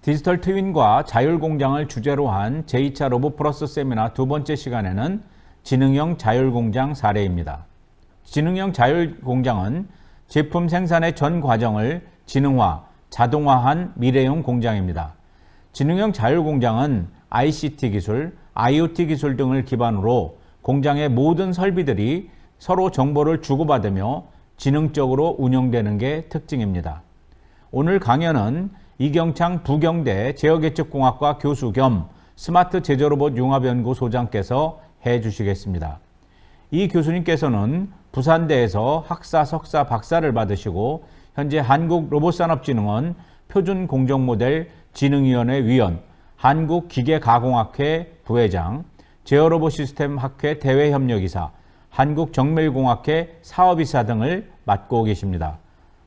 디지털 트윈과 자율공장을 주제로 한 제2차 로봇플러스 세미나 두 번째 시간에는 지능형 자율공장 사례입니다. 지능형 자율공장은 제품 생산의 전 과정을 지능화, 자동화한 미래형 공장입니다. 지능형 자율공장은 ICT 기술, IoT 기술 등을 기반으로 공장의 모든 설비들이 서로 정보를 주고받으며 지능적으로 운영되는 게 특징입니다. 오늘 강연은 이경창 부경대 제어계측공학과 교수 겸 스마트 제조로봇 융합연구소장께서 해주시겠습니다. 이 교수님께서는 부산대에서 학사, 석사, 박사를 받으시고 현재 한국로봇산업진흥원 표준공정모델 진흥위원회 위원, 한국기계가공학회 부회장, 제어로봇시스템학회 대외협력이사, 한국정밀공학회 사업이사 등을 맡고 계십니다.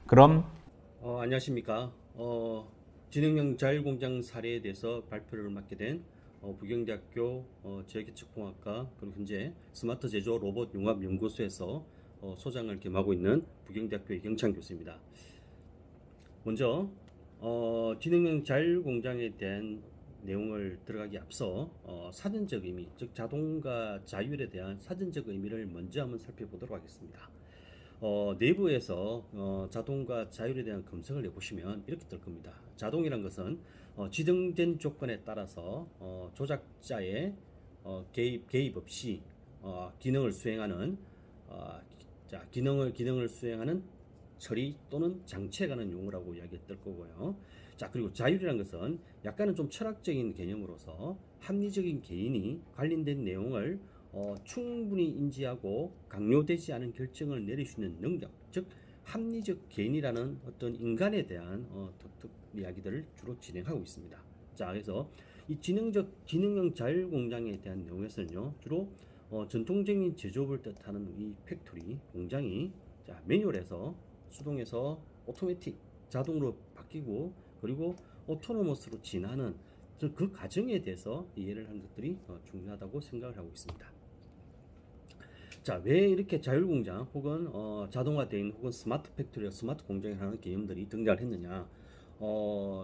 그럼 안녕하십니까. 지능형 자율공장 사례에 대해서 발표를 맡게 된 부경대학교 제어계측공학과 그리고 현재 스마트 제조 로봇 융합 연구소에서 소장을 겸하고 있는 부경대학교 이경창 교수입니다. 먼저 지능형 자율공장에 대한 내용을 들어가기 앞서 사전적 의미, 즉 자동과 자율에 대한 사전적 의미를 먼저 한번 살펴보도록 하겠습니다. 내부에서 자동과 자율에 대한 검색을 해보시면 이렇게 뜰 겁니다. 자동이란 것은 지정된 조건에 따라서 조작자의 개입 없이 기능을 수행하는 기능을 수행하는 처리 또는 장치에 관한 용어라고 이야기가 뜰 거고요. 자, 그리고 자율이란 것은 약간은 좀 철학적인 개념으로서 합리적인 개인이 관련된 내용을 충분히 인지하고 강요되지 않은 결정을 내릴 수 있는 능력, 즉 합리적 개인이라는 어떤 인간에 대한 독특 이야기들을 주로 진행하고 있습니다. 자, 그래서 이 지능형 자율공장에 대한 내용에서는요, 주로 전통적인 제조업을 뜻하는 이 팩토리 공장이 매뉴얼에서 수동에서 오토매틱 자동으로 바뀌고 그리고 오토노머스로 진화하는 그 과정에 대해서 이해를 한 것들이 중요하다고 생각을 하고 있습니다. 자, 왜 이렇게 자율공장 혹은 자동화된 혹은 스마트 팩토리와 스마트 공장이라는 개념들이 등장을 했느냐?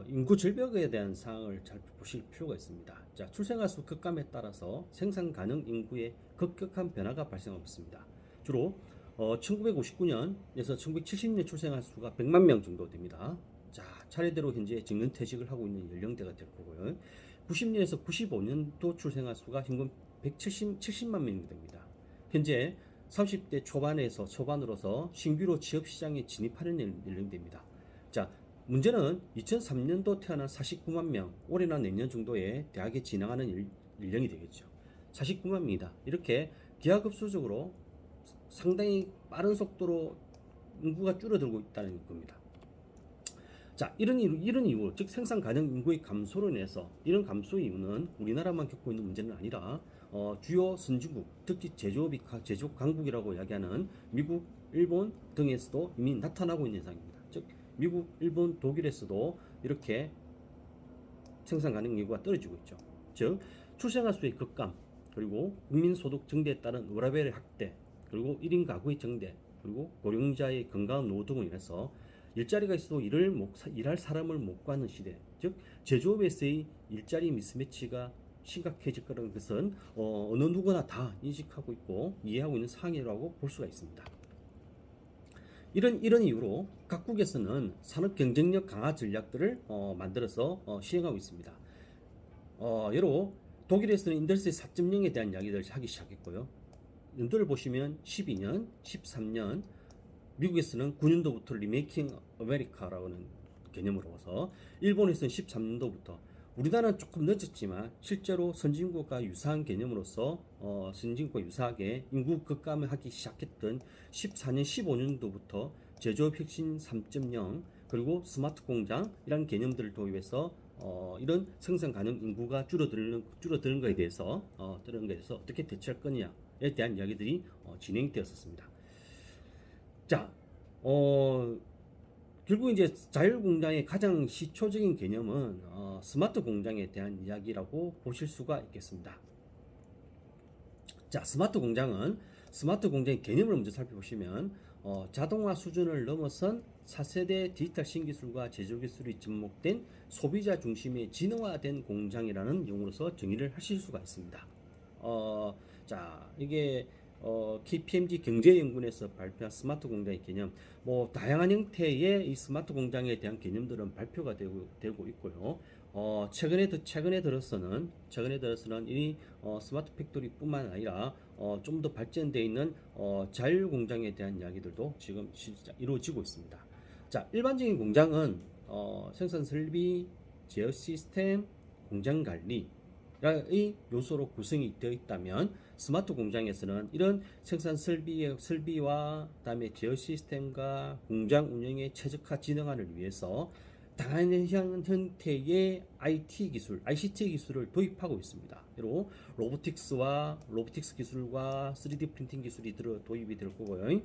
인구 절벽에 대한 사항을 잘 보실 필요가 있습니다. 자, 출생아 수 급감에 따라서 생산 가능 인구의 급격한 변화가 발생하고 있습니다. 주로 1959년에서 1970년 출생아 수가 100만 명 정도 됩니다. 자, 차례대로 현재 직능퇴직을 하고 있는 연령대가 될 거고요. 90년에서 95년도 출생아 수가 현금 70만 명이 됩니다. 현재 30대 초반으로서 신규로 취업시장에 진입하는 연령대입니다. 자, 문제는 2003년도 태어난 49만 명, 올해나 내년 정도에 대학에 진학하는 연령이 되겠죠. 49만 명이다. 이렇게 기하급수적으로 상당히 빠른 속도로 인구가 줄어들고 있다는 겁니다. 자, 이런 이유, 즉 생산 가능 인구의 감소로 인해서 이런 감소 이유는 우리나라만 겪고 있는 문제는 아니라 주요 선진국, 특히 제조업 강국이라고 이야기하는 미국, 일본 등에서도 이미 나타나고 있는 현상입니다. 즉 미국, 일본, 독일에서도 이렇게 생산 가능 인구가 떨어지고 있죠. 즉 출생아 수의 급감, 그리고 국민소득 증대에 따른 워라밸의 확대, 그리고 1인 가구의 증대, 그리고 고령자의 건강한 노후 등으로 인해서 일자리가 있어도 일할 사람을 못 구하는 시대, 즉 제조업에서의 일자리 미스매치가 심각해질 거라는 것은 어느 누구나 다 인식하고 있고 이해하고 있는 사항이라고 볼 수가 있습니다. 이런 이유로 각국에서는 산업 경쟁력 강화 전략들을 만들어서 시행하고 있습니다. 예로 독일에서는 인더스트리 4.0에 대한 이야기를 하기 시작했고요. 연도를 보시면 12년, 13년, 미국에서는 9년도부터 리메이킹 아메리카라고 하는 개념으로서, 일본에서는 13년도부터, 우리나라는 조금 늦었지만 실제로 선진국과 유사한 개념으로서 선진국과 유사하게 인구 급감을 하기 시작했던 14년, 15년도부터 제조업 혁신 3.0 그리고 스마트 공장이라는 개념들을 도입해서 이런 생산 가능 인구가 줄어드는 것에 대해서 어떻게 대처할 거냐에 대한 이야기들이 진행되었었습니다. 자, 결국 이제 자율공장의 가장 시초적인 개념은 스마트 공장에 대한 이야기라고 보실 수가 있겠습니다. 자, 스마트 공장의 개념을 먼저 살펴보시면 자동화 수준을 넘어선 4세대 디지털 신기술과 제조 기술이 접목된 소비자 중심의 진화된 공장이라는 용어로서 정의를 하실 수가 있습니다. 자, 이게 KPMG 경제연구원에서 발표한 스마트 공장의 개념, 뭐 다양한 형태의 이 스마트 공장에 대한 개념들은 발표가 되고 있고요. 최근에 들어서는 이 스마트 팩토리뿐만 아니라 좀 더 발전되어 있는 자율 공장에 대한 이야기들도 지금 진짜 이루어지고 있습니다. 자, 일반적인 공장은 생산 설비, 제어 시스템, 공장 관리 의 요소로 구성이 되어 있다면 스마트 공장에서는 이런 생산 설비와 그다음에 제어 시스템과 공장 운영의 최적화 진흥화를 위해서 다양한 형태의 ICT 기술을 도입하고 있습니다. 그리고 로보틱스 기술과 3D 프린팅 기술이 도입이 될 거고요.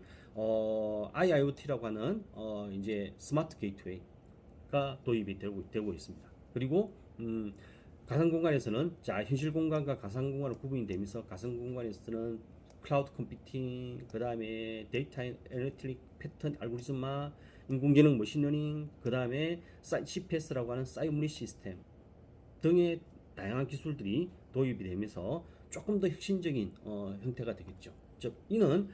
IIoT라고 하는 이제 스마트 게이트웨이가 도입이 되고 있습니다. 그리고 가상 공간에서는 자, 현실 공간과 가상 공간으로 구분이 되면서 가상 공간에서는 클라우드 컴퓨팅, 그 다음에 데이터 애널리틱 패턴 알고리즘화, 인공지능 머신러닝, 그 다음에 CPS라고 하는 사이버리 시스템 등의 다양한 기술들이 도입이 되면서 조금 더 혁신적인 형태가 되겠죠. 즉, 이는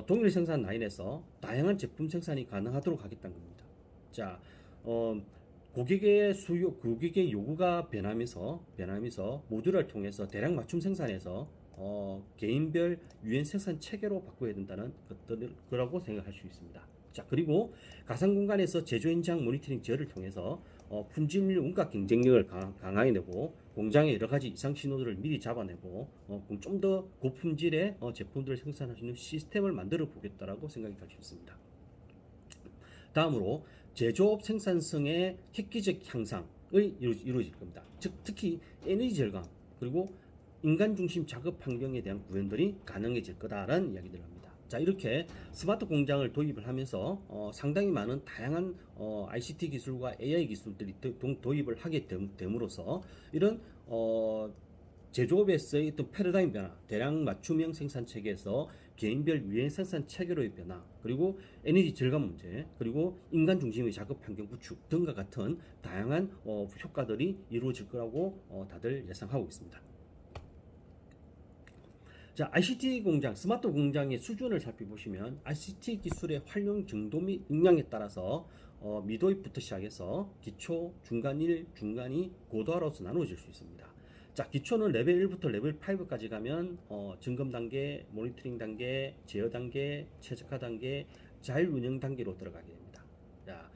동일 생산 라인에서 다양한 제품 생산이 가능하도록 하겠다는 겁니다. 자, 고객의 요구가 변하면서 모듈을 통해서 대량 맞춤 생산해서 개인별 유엔 생산 체계로 바꿔야 된다는 거라고 생각할 수 있습니다. 자, 그리고 가상 공간에서 제조 현장 모니터링 제어를 통해서 품질 원가 경쟁력을 강화해내고 공장의 여러 가지 이상 신호들을 미리 잡아내고 좀 더 고품질의 제품들을 생산할 수 있는 시스템을 만들어 보겠다라고 생각이 갈 수 있습니다. 다음으로 제조업 생산성의 획기적 향상을 이루어질 겁니다. 즉, 특히 에너지 절감 그리고 인간 중심 작업 환경에 대한 구현들이 가능해질 거다라는 이야기들을 합니다. 자, 이렇게 스마트 공장을 도입을 하면서 상당히 많은 다양한 ICT 기술과 AI 기술들이 도입을 하게 됨으로써 이런 제조업에서의 어떤 패러다임 변화, 대량 맞춤형 생산 체계에서 개인별 유엔 생산 체계로의 변화, 그리고 에너지 절감 문제, 그리고 인간 중심의 작업 환경 구축 등과 같은 다양한 효과들이 이루어질 거라고 다들 예상하고 있습니다. 자, ICT 공장, 스마트 공장의 수준을 살펴보시면 ICT 기술의 활용 정도 및 역량에 따라서 미도입부터 시작해서 기초, 중간 1, 중간 2, 고도화로서 나누어질 수 있습니다. 자, 기초는 레벨 1부터 레벨 5까지 가면 점검 단계, 모니터링 단계, 제어 단계, 최적화 단계, 자율 운영 단계로 들어가게 됩니다. 자,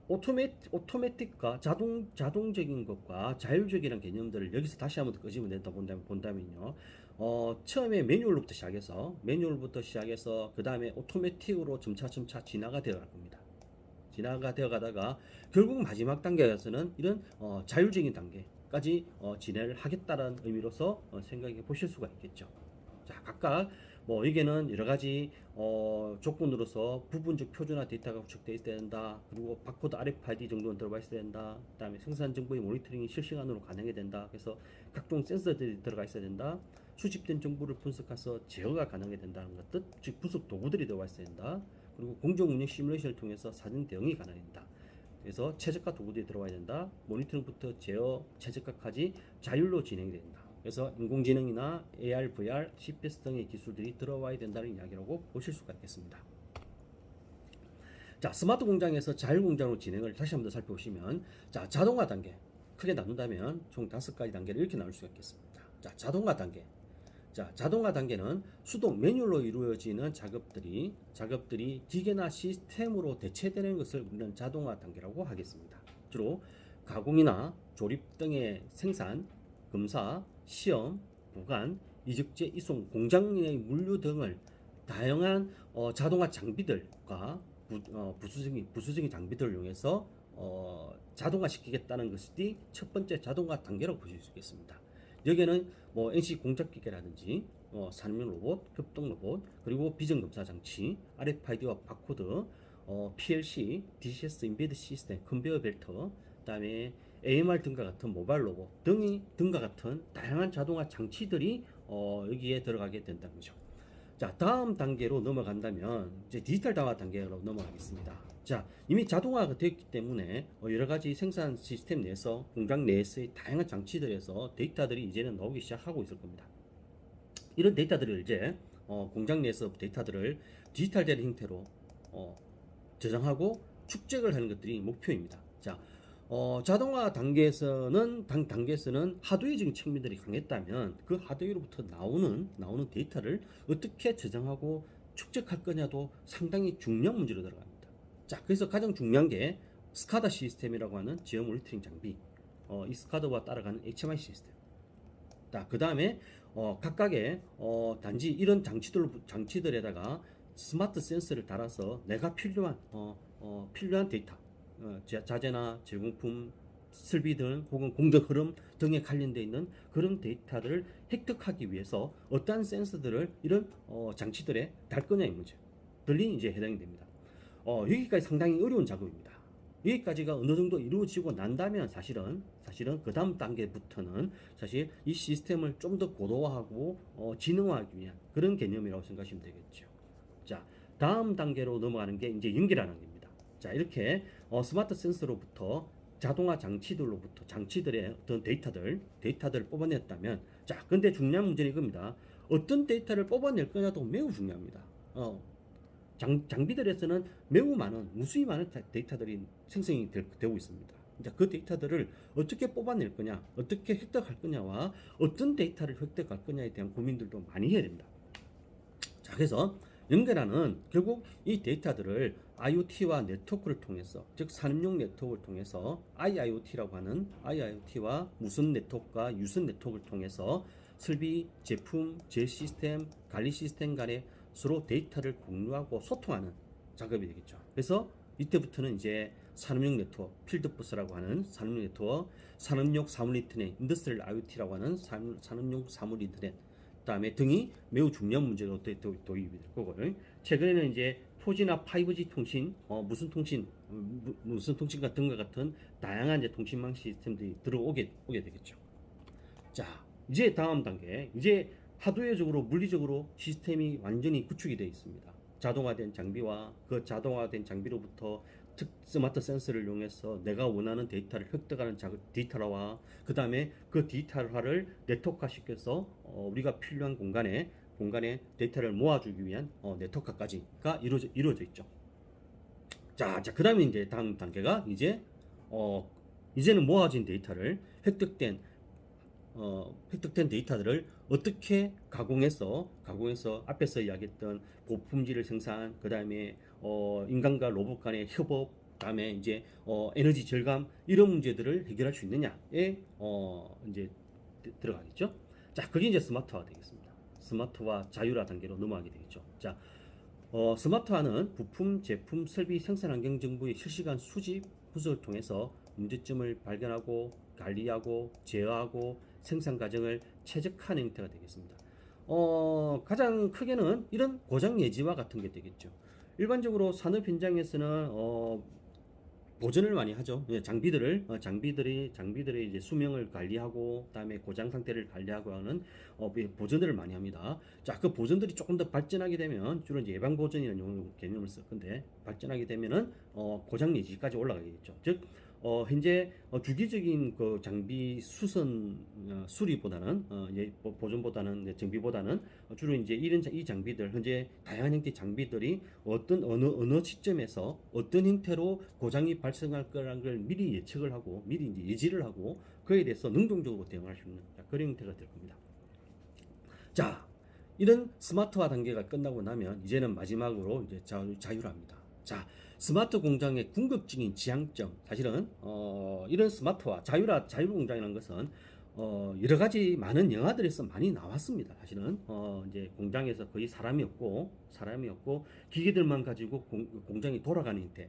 오토매틱과 자동적인 것과 자율적이라는 개념들을 여기서 다시 한번 더 끄집어 낸다 본다면요. 처음에 매뉴얼부터 시작해서 그 다음에 오토매틱으로 점차 진화가 되어 갈 겁니다. 진화가 되어 가다가 결국 마지막 단계에서는 이런 자율적인 단계까지 진행을 하겠다는 의미로서 생각해 보실 수가 있겠죠. 자, 각각 여기에는 여러 가지 조건으로서 부분적 표준화 데이터가 구축되어 있어야 된다. 그리고 바코드 RFID 정도는 들어가 있어야 된다. 그다음에 생산 정보의 모니터링이 실시간으로 가능해야 된다. 그래서 각종 센서들이 들어가 있어야 된다. 수집된 정보를 분석해서 제어가 가능해야 된다는 것들, 즉 분석 도구들이 들어가 있어야 된다. 그리고 공정 운영 시뮬레이션을 통해서 사전 대응이 가능해야 된다. 그래서 최적화 도구들이 들어가야 된다. 모니터링부터 제어, 최적화까지 자율로 진행이 된다. 그래서 인공지능이나 AR, VR, CPS 등의 기술들이 들어와야 된다는 이야기라고 보실 수가 있겠습니다. 자, 스마트 공장에서 자율 공장으로 진행을 다시 한번 더 살펴보시면, 자, 자동화 단계 크게 나눈다면 총 5가지 단계를 이렇게 나눌 수가 있겠습니다. 자, 자동화 단계. 자, 자동화 단계는 수동 매뉴얼로 이루어지는 작업들이 기계나 시스템으로 대체되는 것을 우리는 자동화 단계라고 하겠습니다. 주로 가공이나 조립 등의 생산, 검사, 시험, 보관, 이적재, 이송, 공장의 물류 등을 다양한 자동화 장비들과 부수적인 장비들을 이용해서 자동화시키겠다는 것이 첫 번째 자동화 단계라고 보실 수 있겠습니다. 여기에는 NC 공작기계라든지 산업용 로봇, 협동 로봇, 그리고 비전 검사 장치, RFID와 바코드, PLC, DCS 인베드 시스템, 컨베이어 벨트, 그다음에 AMR 등과 같은 모바일 로봇 등과 같은 다양한 자동화 장치들이 여기에 들어가게 된다는 거죠. 자, 다음 단계로 넘어간다면 이제 디지털화 단계로 넘어가겠습니다. 자, 이미 자동화가 되었기 때문에 여러 가지 생산 시스템 내에서 공장 내에서의 다양한 장치들에서 데이터들이 이제는 나오기 시작하고 있을 겁니다. 이런 데이터들을 이제 공장 내에서 데이터들을 디지털된 형태로 저장하고 축적을 하는 것들이 목표입니다. 자, 자동화 단계에서는 하드웨어적인 측면들이 강했다면 그 하드웨어로부터 나오는 데이터를 어떻게 저장하고 축적할 거냐도 상당히 중요한 문제로 들어갑니다. 자, 그래서 가장 중요한 게 스카다 시스템이라고 하는 지역 모니터링 장비, 이 스카다와 따라가는 HMI 시스템. 자, 그 다음에 각각의 단지 이런 장치들에다가 스마트 센서를 달아서 내가 필요한 데이터, 자재나 제공품, 설비 등 혹은 공정 흐름 등에 관련되어 있는 그런 데이터들을 획득하기 위해서 어떠한 센서들을 이런 장치들에 달 거냐의 문제들이 이제 해당이 됩니다. 여기까지 상당히 어려운 작업입니다. 여기까지가 어느 정도 이루어지고 난다면 사실은 그 다음 단계부터는 사실 이 시스템을 좀 더 고도화하고 지능화하기 위한 그런 개념이라고 생각하시면 되겠죠. 자, 다음 단계로 넘어가는 게 이제 연결하는 겁니다. 자, 이렇게 스마트 센서로부터 자동화 장치들로부터 장치들의 어떤 데이터들을 뽑아냈다면, 자, 근데 중요한 문제는 이겁니다. 어떤 데이터를 뽑아낼 거냐도 매우 중요합니다. 장비들에서는 매우 많은, 무수히 많은 데이터들이 생성이 되고 있습니다. 이제 그 데이터들을 어떻게 뽑아낼 거냐, 어떻게 획득할 거냐와 어떤 데이터를 획득할 거냐에 대한 고민들도 많이 해야 됩니다. 자, 그래서 연결하는 결국 이 데이터들을 IoT와 네트워크를 통해서, 즉 산업용 네트워크를 통해서 IIoT라고 하는 IIoT와 무선 네트워크와 유선 네트워크를 통해서 설비, 제품, 제 시스템, 관리 시스템 간에 서로 데이터를 공유하고 소통하는 작업이 되겠죠. 그래서 이때부터는 이제 산업용 네트워크, 필드버스라고 하는 산업용 네트워크, 산업용 사물 인터넷, 인더스트리얼 IoT라고 하는 산업용 사물 인터넷, 그다음에 등이 매우 중요한 문제로 도입이 될 거고요. 최근에는 이제 4G나 5G 통신, 무선 통신과 등과 같은 다양한 이제 통신망 시스템들이 들어오게 되겠죠. 자, 이제 다음 단계, 이제 하드웨어적으로 물리적으로 시스템이 완전히 구축이 되어 있습니다. 자동화된 장비와 그 자동화된 장비로부터 스마트 센서를 이용해서 내가 원하는 데이터를 획득하는 데이터화와 그 다음에 그 데이터화를 네트워크화 시켜서 우리가 필요한 공간에 데이터를 모아주기 위한 네트워크화까지가 이루어져 있죠. 자, 그 다음에 이제 다음 단계가 이제는 모아진 데이터를 획득된 데이터들을 어떻게 가공해서 앞에서 이야기했던 고품질을 생산, 그 다음에 인간과 로봇 간의 협업, 그다음에 이제 에너지 절감 이런 문제들을 해결할 수 있느냐에 이제 들어가겠죠. 자, 그게 이제 스마트화 되겠습니다. 스마트화 자율화 단계로 넘어가게 되겠죠. 자, 스마트화는 부품, 제품, 설비, 생산 환경 정보의 실시간 수집, 분석을 통해서 문제점을 발견하고 관리하고 제어하고 생산 과정을 최적화하는 형태가 되겠습니다. 가장 크게는 이런 고장 예지와 같은 게 되겠죠. 일반적으로 산업 현장에서는 보존을 많이 하죠. 장비들의 이제 수명을 관리하고 그다음에 고장 상태를 관리하고 하는 보존들을 많이 합니다. 자, 그 보존들이 조금 더 발전하게 되면 주로 이제 예방 보존이라는 개념을 쓸 건데 발전하게 되면은 고장 예지까지 올라가겠죠. 즉 현재 주기적인 그 장비 수리보다는 보존보다는 정비보다는 주로 이제 이 장비들 현재 다양한 형태의 장비들이 어느 시점에서 어떤 형태로 고장이 발생할 거라는 걸 미리 예측을 하고 미리 이제 예지를 하고 그에 대해서 능동적으로 대응할 수 있는 그런 형태가 될 겁니다. 자, 이런 스마트화 단계가 끝나고 나면 이제는 마지막으로 이제 자율화입니다. 자, 스마트 공장의 궁극적인 지향점, 사실은 이런 스마트화, 자율 공장이라는 것은 여러 가지 많은 영화들에서 많이 나왔습니다. 사실은 이제 공장에서 거의 사람이 없고 기계들만 가지고 공장이 돌아가는 형태,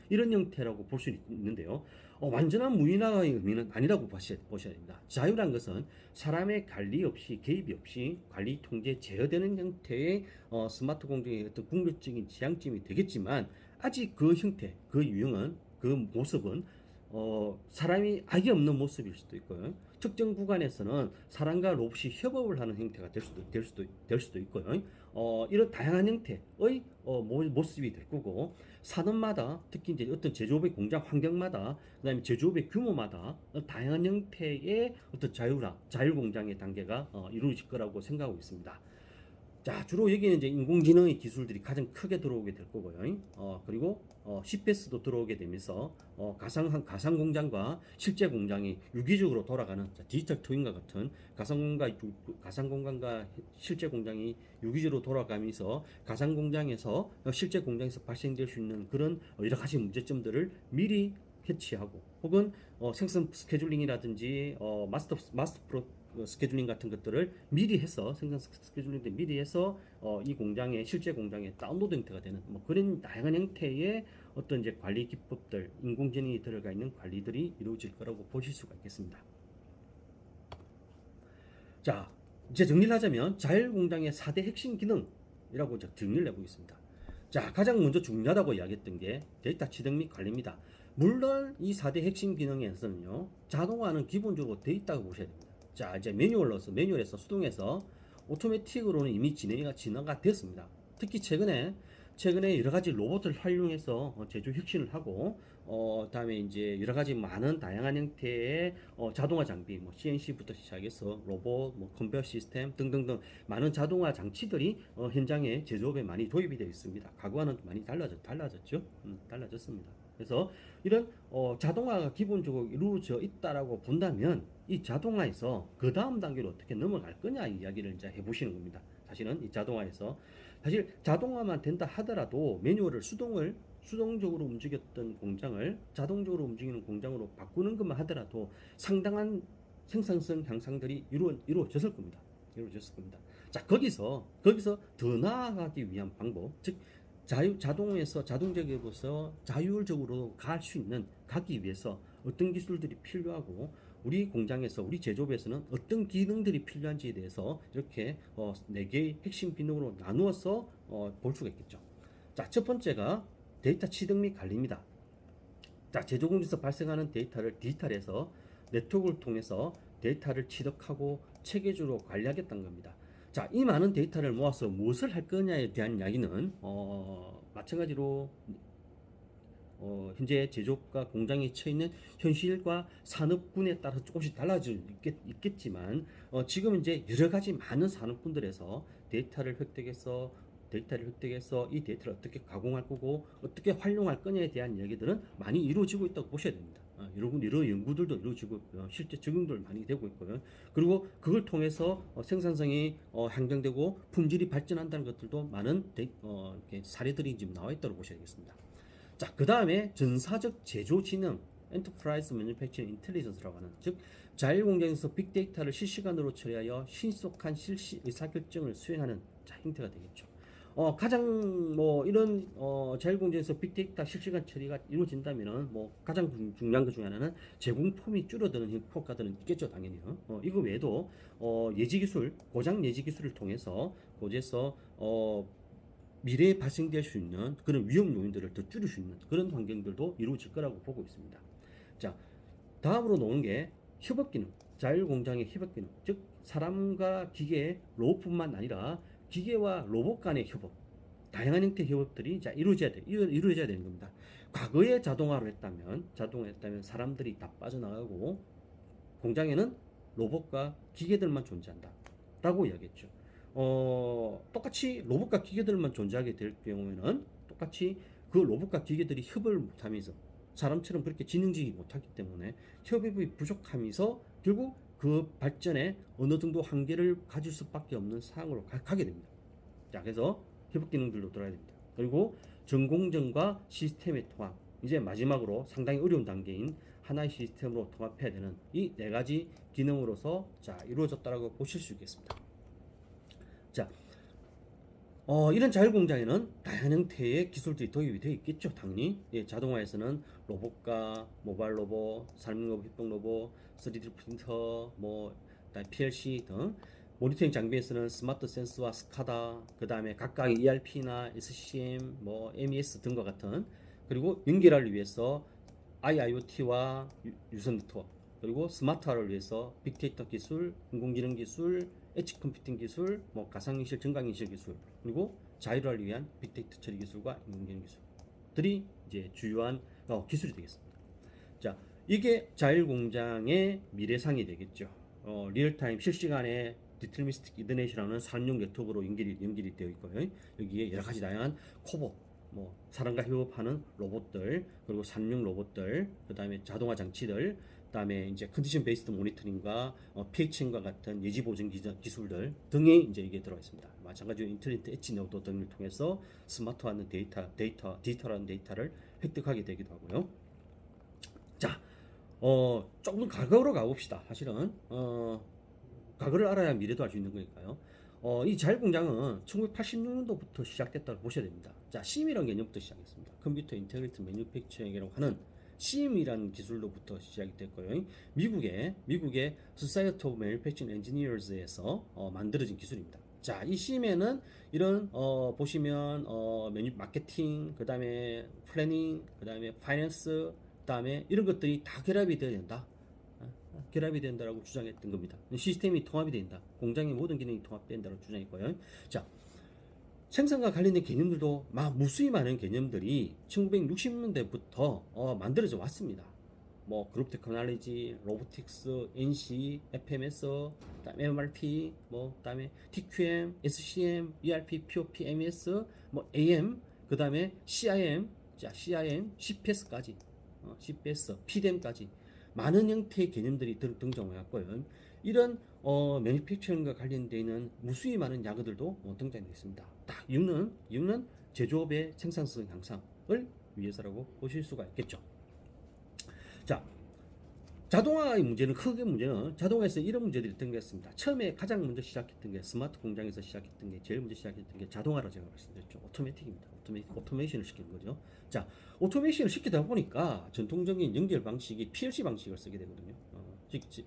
이런 형태라고 볼 수 있는데요. 완전한 무인화의 의미는 아니라고 보셔야 됩니다. 자율한 것은 사람의 관리 없이, 개입이 없이 관리, 통제, 제어되는 형태의 스마트 공장의 어떤 궁극적인 지향점이 되겠지만 아직 그 형태, 그 유형은, 그 모습은 사람이 아예 없는 모습일 수도 있고요. 특정 구간에서는 사람과 로봇이 협업을 하는 형태가 될 수도 있고요. 이런 다양한 형태의 모습이 될 거고, 산업마다 특히 이제 어떤 제조업의 공장 환경마다, 그다음에 제조업의 규모마다 다양한 형태의 어떤 자율 공장의 단계가 이루어질 거라고 생각하고 있습니다. 자, 주로 여기는 이제 인공지능의 기술들이 가장 크게 들어오게 될 거고요. 그리고 CPS도 들어오게 되면서 가상 공장과 실제 공장이 유기적으로 돌아가는, 자, 디지털 트윈과 같은 가상 공간과 실제 공장이 유기적으로 돌아가면서 가상 공장에서 실제 공장에서 발생될 수 있는 그런 여러 가지 문제점들을 미리 캐치하고, 혹은 생산 스케줄링이라든지 마스터 프로 스케줄링 같은 것들을 미리 해서, 생산 스케줄링도 미리 해서 이 공장에, 실제 공장에 다운로드 형태가 되는 뭐 그런 다양한 형태의 어떤 이제 관리 기법들, 인공지능이 들어가 있는 관리들이 이루어질 거라고 보실 수가 있겠습니다. 자, 이제 정리를 하자면 자율 공장의 4대 핵심 기능이라고 이제 정리를 해보겠습니다. 자, 가장 먼저 중요하다고 이야기했던 게 데이터 취득 및 관리입니다. 물론 이 4대 핵심 기능에서는요, 자동화는 기본적으로 데이터가 보셔야 됩니다. 자, 이제 매뉴얼에서 수동에서 오토매틱으로는 이미 진화가 됐습니다. 특히 최근에 여러 가지 로봇을 활용해서 제조 혁신을 하고, 다음에 이제 여러 가지 많은 다양한 형태의 자동화 장비, 뭐 CNC부터 시작해서 로봇, 뭐 컨베어 시스템 등등등 많은 자동화 장치들이 현장에 제조업에 많이 도입이 되어 있습니다. 과거와는 많이 달라졌죠. 달라졌습니다. 그래서 이런 자동화가 기본적으로 이루어져 있다라고 본다면, 이 자동화에서 그 다음 단계로 어떻게 넘어갈 거냐 이야기를 이제 해보시는 겁니다. 사실은 이 자동화에서, 사실 자동화만 된다 하더라도 매뉴얼을 수동적으로 움직였던 공장을 자동적으로 움직이는 공장으로 바꾸는 것만 하더라도 상당한 생산성 향상들이 이루어졌을 겁니다. 자, 거기서 더 나아가기 위한 방법, 즉 자동적으로서 자율적으로 가기 위해서 어떤 기술들이 필요하고, 우리 공장에서, 우리 제조업에서는 어떤 기능들이 필요한지에 대해서 이렇게 4개의 핵심 기능으로 나누어서 볼 수가 있겠죠. 자, 첫 번째가 데이터 취득 및 관리입니다. 자, 제조 공장에서 발생하는 데이터를 디지털에서 네트워크를 통해서 데이터를 취득하고 체계적으로 관리하겠다는 겁니다. 자, 이 많은 데이터를 모아서 무엇을 할 거냐에 대한 이야기는 마찬가지로 현재 제조업과 공장에 처해 있는 현실과 산업군에 따라서 조금씩 달라질 있겠지만, 지금 이제 여러 가지 많은 산업군들에서 데이터를 획득해서 이 데이터를 어떻게 가공할 거고 어떻게 활용할 거냐에 대한 이야기들은 많이 이루어지고 있다고 보셔야 됩니다. 여러분, 여러 연구들도 이루어지고 있고요. 실제 적용도 많이 되고 있고요. 그리고 그걸 통해서 생산성이 향상되고 품질이 발전한다는 것들도 많은 이렇게 사례들이 지금 나와 있다고 보셔야 되겠습니다. 자, 그 다음에 전사적 제조 지능, 엔터프라이즈 매뉴팩처링 인텔리전스라고 하는, 즉 자율 공장에서 빅데이터를 실시간으로 처리하여 신속한 실시 의사결정을 수행하는 형태가 되겠죠. 가장 이런 자율 공장에서 빅데이터 실시간 처리가 이루어진다면은 가장 중요한 것 중에 하나는 제공품이 줄어드는 효과들은 있겠죠, 당연히요. 이거 외에도 고장 예지 기술을 통해서 미래에 발생될 수 있는 그런 위험 요인들을 더 줄일 수 있는 그런 환경들도 이루어질 거라고 보고 있습니다. 자, 다음으로 나오는 게 협업 기능, 자율 공장의 협업 기능, 즉 사람과 기계, 로봇뿐만 아니라 기계와 로봇 간의 협업, 다양한 형태의 협업들이 이루어져야 되는 겁니다. 과거에 자동화를 했다면 사람들이 다 빠져나가고 공장에는 로봇과 기계들만 존재한다라고 이야기했죠. 똑같이 로봇과 기계들만 존재하게 될 경우에는 똑같이 그 로봇과 기계들이 협업을 못하면서 사람처럼 그렇게 지능적이지 못하기 때문에 협업이 부족하면서 결국 그 발전에 어느 정도 한계를 가질 수밖에 없는 상황으로 가게 됩니다. 자, 그래서 협업 기능들도 들어야 됩니다. 그리고 전공정과 시스템의 통합, 이제 마지막으로 상당히 어려운 단계인 하나의 시스템으로 통합해야 되는 이 4가지 기능으로서 이루어졌다고 보실 수 있겠습니다. 자, 이런 자율 공장에는 다양한 형태의 기술들이 도입이 되어 있겠죠, 당연히. 예, 자동화에서는 로봇과 모바일 로봇, 산업 로봇, 협동 로봇, 3D 프린터, PLC 등, 모니터링 장비에서는 스마트 센서와 스카다, 그 다음에 각각 ERP나 SCM, MES 등과 같은, 그리고 연결을 위해서 IIoT와 유선 네트워크, 그리고 스마트화를 위해서 빅데이터 기술, 인공지능 기술, 엣지 컴퓨팅 기술, 뭐 가상인식, 증강인식 기술, 그리고 자율화를 위한 빅데이터 처리 기술과 인공지능 기술들이 이제 주요한 기술이 되겠습니다. 자, 이게 자율공장의 미래상이 되겠죠. 리얼타임 실시간에 디터미스틱 이더넷이라는 산업용 네트워크로 연결이 되어 있고요. 여기에 여러 가지 다양한 코봇, 뭐 사람과 협업하는 로봇들, 그리고 산업용 로봇들, 그 다음에 자동화 장치들, 그 다음에 이제 컨디션 베이스드 모니터링과 pH과 같은 예지 보정 기술들 등이 이제 이게 들어가 있습니다. 마찬가지로 인터넷 엣지 노드 등을 통해서 스마트화하는 디지털한 데이터를 획득하게 되기도 하고요. 자, 조금 과거로 가봅시다. 사실은 과거를 알아야 미래도 알 수 있는 거니까요. 이 자율공장은 1986년도부터 시작됐다고 보셔야 됩니다. 자, CM이라는 개념부터 시작했습니다. 컴퓨터 인테그레이트 매뉴팩처링이라고 하는 CM이라는 기술로부터 시작이 됐고요. 미국의 Society of Manufacturing Engineers에서 만들어진 기술입니다. 자, 이 CM에는 이런 보시면 마케팅, 그 다음에 플래닝, 그 다음에 파이낸스, 그 다음에 이런 것들이 다 결합이 되어야 된다. 결합이 된다라고 주장했던 겁니다. 시스템이 통합이 된다. 공장의 모든 기능이 통합된다고 주장했고요. 자, 생산과 관련된 개념들도 무수히 많은 개념들이 1960년대부터 만들어져 왔습니다. 뭐 그룹 테크놀로지, 로보틱스, NC, FMS, 그다음에 MRP, 뭐 그다음에 TQM, SCM, ERP, POP, MES, 뭐 AM, 그다음에 CIM, CPS까지, CPS, PDM까지 많은 형태의 개념들이 등장해왔고요. 이런 매니팩처링과 관련되어 있는 무수히 많은 약어들도 등장했습니다. 딱 이유는 제조업의 생산성 향상을 위해서라고 보실 수가 있겠죠. 자, 자동화의 문제는 자동화에서 이런 문제들이 등장했습니다. 처음에 가장 먼저 시작했던 게 스마트 공장에서 시작했던 게 제일 먼저 시작했던 게 자동화라고 제가 말씀드렸죠. 오토매틱입니다. 오토메이션을 시키는 거죠. 자, 오토메이션을 시키다 보니까 전통적인 연결 방식이 PLC 방식을 쓰게 되거든요.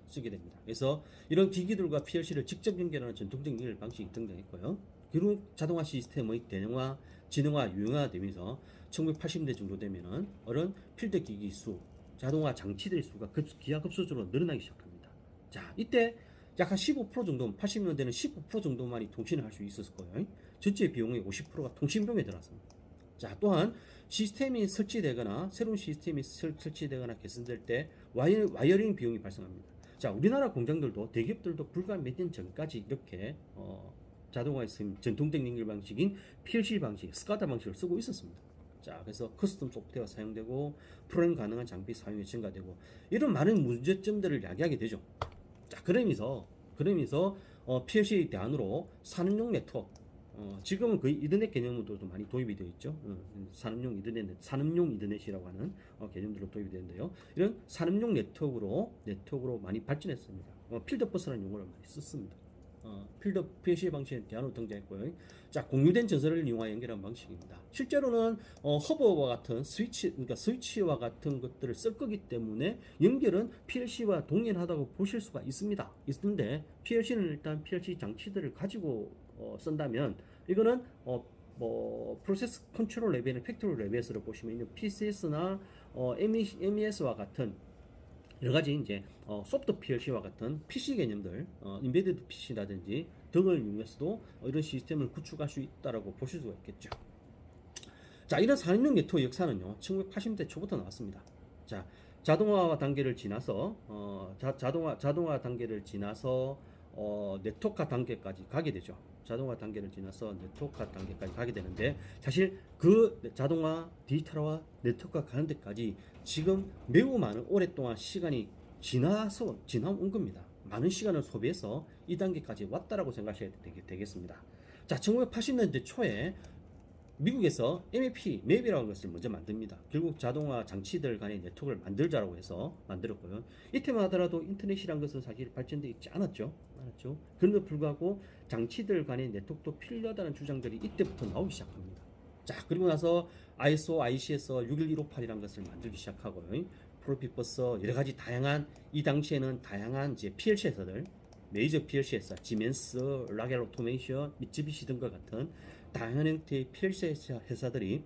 쓰게 됩니다. 그래서 이런 기기들과 PLC를 직접 연결하는 전통적인 연결 방식이 등장했고요. 그리고 자동화 시스템의 대형화, 지능화, 유형화되면서 1980년대 정도 되면은 이런 필드 기기 수, 자동화 장치들의 수가 기하급수적으로 늘어나기 시작합니다. 자, 이때 약 한 15% 정도, 80년대는 15% 정도만이 통신을 할 수 있었을 거예요. 전체 비용의 50%가 통신 비용에 들어갔습니다. 자, 또한 시스템이 설치되거나 새로운 시스템이 설치되거나 개선될 때 와이어링 비용이 발생합니다. 자, 우리나라 공장들도 대기업들도 불과 몇 년 전까지 이렇게 자동화의 전통적 연결 방식인 PLC 방식, 스카다 방식을 쓰고 있었습니다. 자, 그래서 커스텀 소프트웨어가 사용되고 프로그램 가능한 장비 사용이 증가되고 이런 많은 문제점들을 야기하게 되죠. 자, 그러면서 PLC 대안으로 산업용 네트워크, 지금은 거의 이더넷 개념으로도 많이 도입이 되어 있죠. 산업용 이더넷이라고 하는 개념들로 도입이 되는데요. 이런 산업용 네트워크로 많이 발전했습니다. 필드버스라는 용어를 많이 썼습니다. 필드 PLC 방식의 대안으로 등장했고요. 자, 공유된 전선을 이용하여 연결한 방식입니다. 실제로는 허브와 같은 스위치와 같은 것들을 쓸 거기 때문에 연결은 PLC와 동일하다고 보실 수가 있는데 PLC는 일단 PLC 장치들을 가지고 쓴다면 이거는 프로세스 컨트롤 레벨, 팩토리 레벨에서 보시면 PCS나 MES와 같은 여러 가지 이제 소프트 PLC와 같은 PC 개념들, 인베디드 PC라든지 등을 이용해서도 이런 시스템을 구축할 수 있다라고 보실 수가 있겠죠. 자, 이런 산업용 네트워크 역사는요, 1980년대 초부터 나왔습니다. 자, 자동화 단계를 지나서 자동화 단계를 지나서 네트워크화 단계까지 가게 되죠. 자동화 단계를 지나서 네트워크화 단계까지 가게 되는데 사실 그 자동화, 디지털화, 네트워크화 가는 데까지 지금 매우 많은 오랫동안 시간이 지나온 겁니다. 많은 시간을 소비해서 이 단계까지 왔다라고 생각하셔야 되겠습니다. 자, 1980년대 초에 미국에서 MAP이라는 것을 먼저 만듭니다. 결국 자동화 장치들 간의 네트워크를 만들자라고 해서 만들었고요. 이때만 하더라도 인터넷이라는 것은 사실 발전되어 있지 않았죠. 그럼에도 불구하고 장치들 간의 네트워크도 필요하다는 주장들이 이때부터 나오기 시작합니다. 자, 그리고 나서 ISO, ICS 61158이라는 것을 만들기 시작하고요. 프로피버스 여러 가지 다양한, 이 당시에는 다양한 이제 PLC 회사들, 메이저 PLC 회사, 지멘스, 라겔 오토메이션, 미쯔비시 등과 같은 다양한 형태의 PLC 회사들이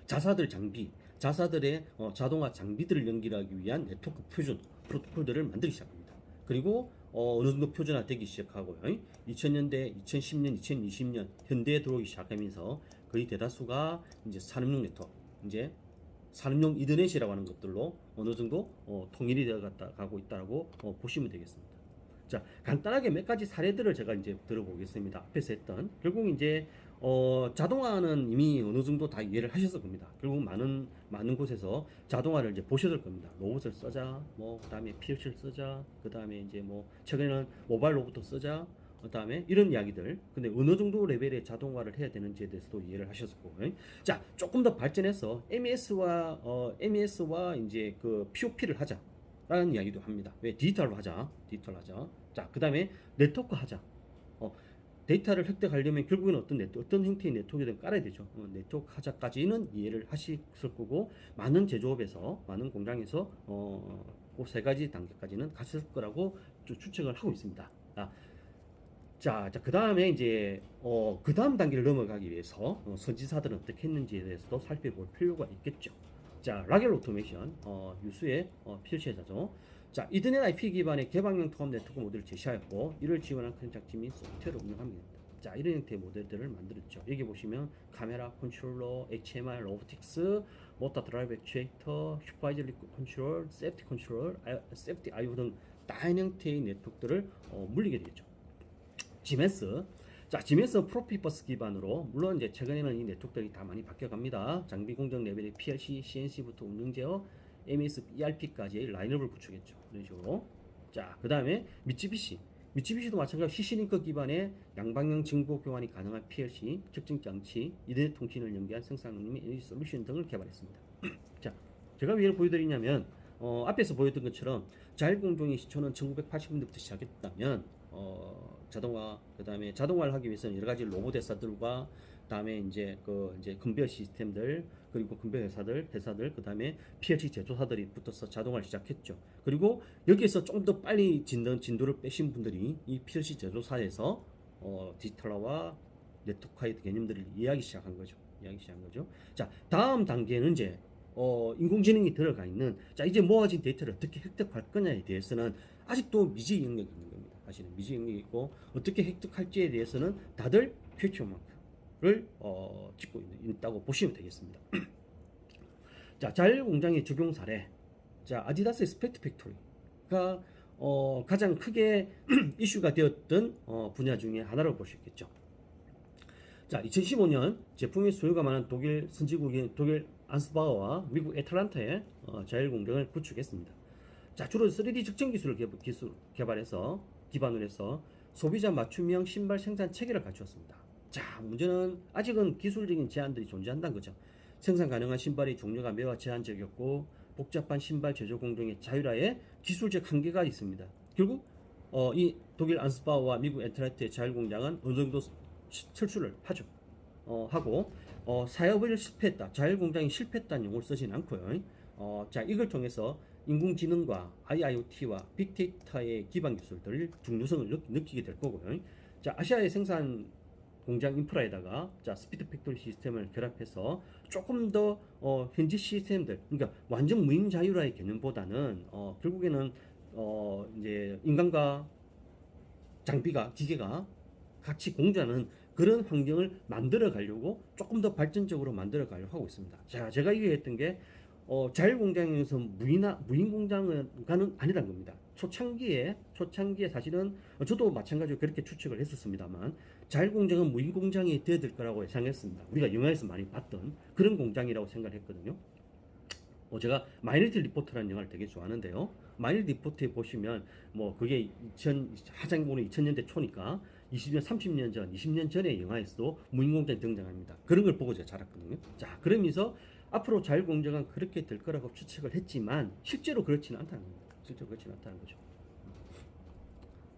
자사들 장비, 자사들의 자동화 장비들을 연결하기 위한 네트워크 표준 프로토콜들을 만들기 시작합니다. 그리고 어느 정도 표준화되기 시작하고요. 2000년대, 2010년, 2020년 현대에 들어오기 시작하면서 거의 대다수가 이제 산업용 네트워크, 이제 산업용 이더넷이라고 하는 것들로 어느 정도 통일이 되어 가고 있다고 보시면 되겠습니다. 자, 간단하게 몇 가지 사례들을 제가 이제 들어보겠습니다. 앞에서 했던 결국 이제 자동화는 이미 어느 정도 다 이해를 하셨을 겁니다. 결국 많은 곳에서 자동화를 이제 보셨을 겁니다. 로봇을 쓰자, 뭐 그다음에 PLC를 쓰자, 그다음에 이제 뭐 최근에는 모바일 로봇도 쓰자, 그다음에 이런 이야기들. 근데 어느 정도 레벨의 자동화를 해야 되는지에 대해서도 이해를 하셨을 거고요. 자, 조금 더 발전해서 MES와 이제 그 POP를 하자. 라는 이야기도 합니다. 왜? 디지털로 하자. 자, 그 다음에 네트워크 하자. 데이터를 획득하려면 결국은 어떤 형태의 네트워크든 깔아야 되죠. 네트워크 하자까지는 이해를 하실 거고, 많은 제조업에서, 많은 공장에서, 그 세 가지 단계까지는 갔을 거라고 추측을 하고 있습니다. 자, 그 다음에 이제, 그 다음 단계를 넘어가기 위해서, 선진사들은 어떻게 했는지에 대해서도 살펴볼 필요가 있겠죠. 자, 라겔 오토메이션, 유수의 PLC 회사죠. 자, 이더넷 IP 기반의 개방형 통합 네트워크 모델을 제시하였고, 이를 지원한 컨텐츠 및 소프트웨어를 운영합니다. 자, 이런 형태의 모델들을 만들었죠. 여기 보시면 카메라, 컨트롤러, HMI, 로보틱스, 모터 드라이브 액추에이터, 슈퍼바이저 리cord 컨트롤, 세프티 컨트롤, 세프티 IO 등 다양한 형태의 네트워크들을 물리게 되겠죠. 지메스. 자, 지메스 프로피버스 기반으로, 물론 이제 최근에는 이 네트워크들이 다 많이 바뀌어갑니다. 장비 공정 레벨의 PLC, CNC부터 운영 제어, MES, ERP까지의 라인업을 구축했죠. 이런 식으로. 자, 그 다음에 미쯔비시도 마찬가지로 CC-링크 기반의 양방향 정보 교환이 가능한 PLC, 측정 장치, 이더넷 통신을 연계한 생산 능력 및 에너지 솔루션 등을 개발했습니다. 자, 제가 왜 이걸 보여드리냐면, 앞에서 보였던 것처럼 자율공정의 시초는 1980년대부터 시작했다면, 자동화, 그 다음에 자동화를 하기 위해서는 여러 가지 로봇 회사들과, 다음에 이제 컨베이어 시스템들, 그리고 컨베이어 회사들, 그 다음에 PLC 제조사들이 붙어서 자동화를 시작했죠. 그리고 여기에서 좀 더 빨리 진도를 빼신 분들이 이 PLC 제조사에서 디지털화와 네트워크화의 개념들을 이해하기 시작한 거죠. 자, 다음 단계는 이제 인공지능이 들어가 있는, 자, 이제 모아진 데이터를 어떻게 획득할 거냐에 대해서는 아직도 미지 영역이 있는 겁니다. 사실은 미지 영역이 있고, 어떻게 획득할지에 대해서는 다들 퀘스천 마크를 찍고 있다고 보시면 되겠습니다. 자, 자율공장의 적용 사례. 자, 아디다스의 스펙트 팩토리가 가장 크게 이슈가 되었던 분야 중에 하나로 볼 수 있겠죠. 자, 2015년 제품의 수요가 많은 독일 선진국인 독일 안스바우와 미국 애틀란타에 자율공장을 구축했습니다. 자, 주로 3D 측정 기술을 개발해서 기반으로 해서 소비자 맞춤형 신발 생산 체계를 갖추었습니다. 자, 문제는 아직은 기술적인 제한들이 존재한다는 거죠. 생산 가능한 신발의 종류가 매우 제한적이었고, 복잡한 신발 제조 공정의 자율화에 기술적 한계가 있습니다. 결국 이 독일 안스바우와 미국 애틀란타의 자율공장은 어느 정도 철수를 하죠. 하고 사업을 실패했다. 자율공장이 실패했다는 용어를 쓰진 않고요. 자, 이걸 통해서 인공지능과 IIoT와 빅데이터의 기반 기술들을 중요성을 느끼게 될 거고요. 자, 아시아의 생산 공장 인프라에다가 자, 스피드 팩토리 시스템을 결합해서 조금 더 현지 시스템들, 그러니까 완전 무인 자율화의 개념보다는 결국에는 이제 인간과 장비가, 기계가 같이 공존하는 그런 환경을 만들어 가려고 조금 더 발전적으로 만들어 가려고 하고 있습니다. 자, 제가 얘기했던 게 자율공장에서 무인 공장은 아니란 겁니다. 초창기에 사실은 저도 마찬가지로 그렇게 추측을 했었습니다만, 자율공장은 무인 공장이 되어야 될 거라고 예상했습니다. 우리가 영화에서 많이 봤던 그런 공장이라고 생각을 했거든요. 제가 마이너리티 리포트라는 영화를 되게 좋아하는데요. 마이너리티 리포트에 보시면 뭐 그게 하장보는 2000년대 초니까 20년, 30년 전, 20년 전의 영화에서도 무인공장이 등장합니다. 그런 걸 보고 제가 자랐거든요. 자, 그러면서 앞으로 자율공장은 그렇게 될 거라고 추측을 했지만 실제로 그렇지는 않다는 거죠.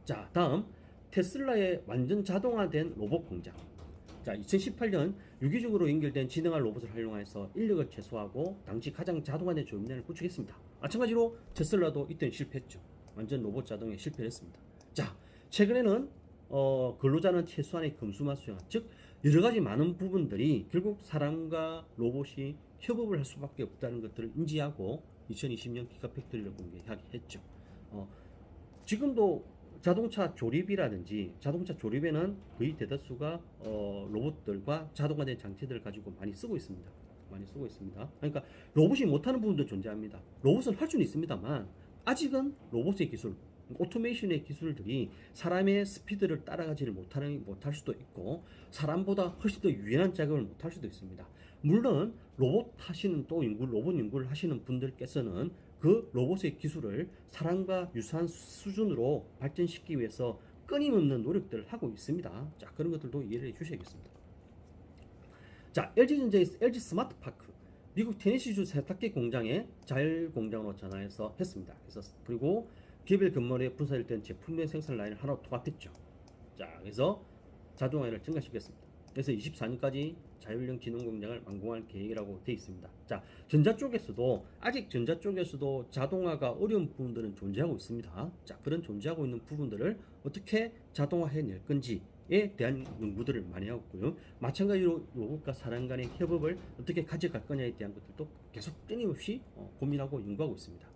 자, 다음 테슬라의 완전 자동화된 로봇 공장. 자, 2018년 유기적으로 연결된 지능한 로봇을 활용해서 인력을 최소화하고 당시 가장 자동화된 조임단을 구축했습니다. 마찬가지로 테슬라도 이때는 실패했죠. 완전 로봇 자동에 실패했습니다. 자, 최근에는 근로자는 최소한의 검수만 수행한, 즉 여러 가지 많은 부분들이 결국 사람과 로봇이 협업을 할 수밖에 없다는 것들을 인지하고 2020년 기가팩토리를 공개했죠. 지금도 자동차 조립이라든지 자동차 조립에는 거의 대다수가 로봇들과 자동화된 장치들을 가지고 많이 쓰고 있습니다. 그러니까 로봇이 못하는 부분도 존재합니다. 로봇은 할 수는 있습니다만 아직은 로봇의 기술, 오토메이션의 기술들이 사람의 스피드를 따라가지를 못할 수도 있고 사람보다 훨씬 더 유연한 작업을 못할 수도 있습니다. 물론 로봇 연구를 하시는 분들께서는 그 로봇의 기술을 사람과 유사한 수준으로 발전시키기 위해서 끊임없는 노력들을 하고 있습니다. 자, 그런 것들도 이해를 해 주셔야겠습니다. 자, LG전자의 LG 스마트파크, 미국 테네시주 세탁기 공장에 자율 공장으로 전환해서 했습니다. 그리고 기업별 근무에 분산된 제품의 생산 라인을 하나로 통합했죠. 자, 그래서 자동화를 증가시켰습니다. 그래서 24년까지 자율형 지능 공장을 완공할 계획이라고 되어 있습니다. 자, 전자 쪽에서도 자동화가 어려운 부분들은 존재하고 있습니다. 자, 그런 존재하고 있는 부분들을 어떻게 자동화해낼 건지에 대한 연구들을 많이 하고 있고요. 마찬가지로 로봇과 사람 간의 협업을 어떻게 가져갈 거냐에 대한 것들도 계속 끊임없이 고민하고 연구하고 있습니다.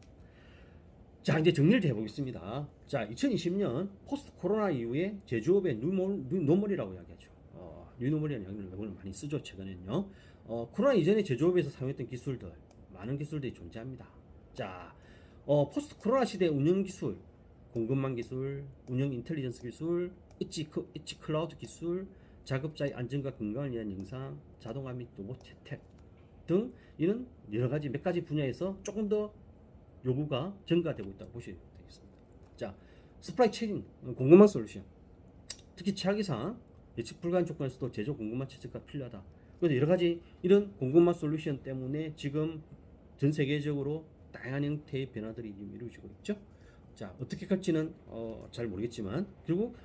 자, 이제 정리를 해보겠습니다. 자, 2020년 포스트 코로나 이후에 제조업의 뉴노멀이라고 이야기하죠. 뉴노멀이라는 용어를 많이 쓰죠, 최근에는요. 코로나 이전에 제조업에서 사용했던 기술들, 많은 기술들이 존재합니다. 자, 포스트 코로나 시대 운영 기술, 공급망 기술, 운영 인텔리전스 기술, 엣지 클라우드 기술, 작업자의 안전과 건강을 위한 영상, 자동화 및 로봇 혜택 등 이런 여러 가지 몇 가지 분야에서 조금 더 요구가 증가되고 있다고 보셔야 되겠습니다. 자, 스프라이 체인, 공급망 솔루션, 특히 최악의상 예측 불가한 조건에서도 제조 공급망 체제가 필요하다. 그래서 여러 가지 이런 공급망 솔루션 때문에 지금 전 세계적으로 다양한 형태의 변화들이 이루어지고 있죠. 자, 어떻게 갈지는 잘 모르겠지만 결국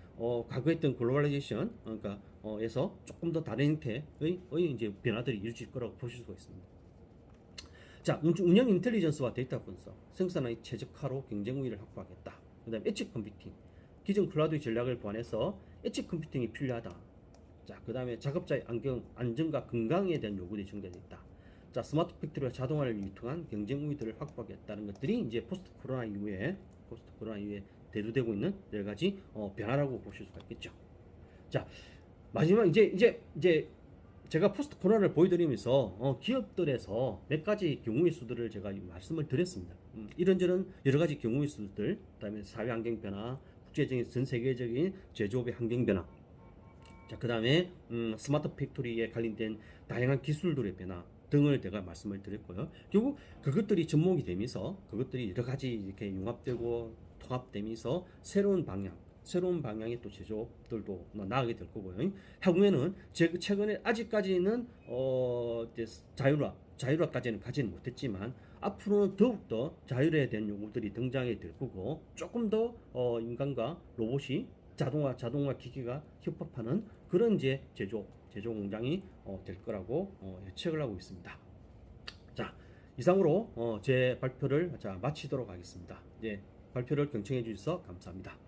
과거에 했던 글로벌라이제이션 에서 조금 더 다른 형태의 이제 변화들이 이루어질 거라고 보실 수가 있습니다. 자, 운영 인텔리전스와 데이터 분석, 생산의 최적화로 경쟁 우위를 확보하겠다. 그 다음에 엣지 컴퓨팅, 기존 클라우드 전략을 보완해서 엣지 컴퓨팅이 필요하다. 자, 그 다음에 작업자의 안전과 건강에 대한 요구들이 증가되었다. 자, 스마트 팩토리와 자동화를 유통한 경쟁 우위들을 확보하겠다는 것들이 이제 포스트 코로나 이후에 대두되고 있는 여러 가지 변화라고 보실 수가 있겠죠. 자, 마지막 이제 제가 포스트 코로나를 보여드리면서 기업들에서 몇 가지 경우의 수들을 제가 말씀을 드렸습니다. 이런저런 여러 가지 경우의 수들, 그다음에 사회 환경 변화, 국제적인 전 세계적인 제조업의 환경 변화, 자, 그다음에 스마트 팩토리에 관련된 다양한 기술들의 변화 등을 제가 말씀을 드렸고요. 결국 그것들이 접목이 되면서 그것들이 여러 가지 이렇게 융합되고 통합되면서 새로운 방향의 또 제조업들도 나아가게 될 거고요. 향후에는 최근에 아직까지는 자율화까지는 가지는 못했지만 앞으로는 더욱더 자율에 대한 요구들이 등장하게 될 거고 조금 더 인간과 로봇이 자동화 기기가 협업하는 그런 이제 제조 공장이 될 거라고 예측을 하고 있습니다. 자, 이상으로 제 발표를 마치도록 하겠습니다. 발표를 경청해 주셔서 감사합니다.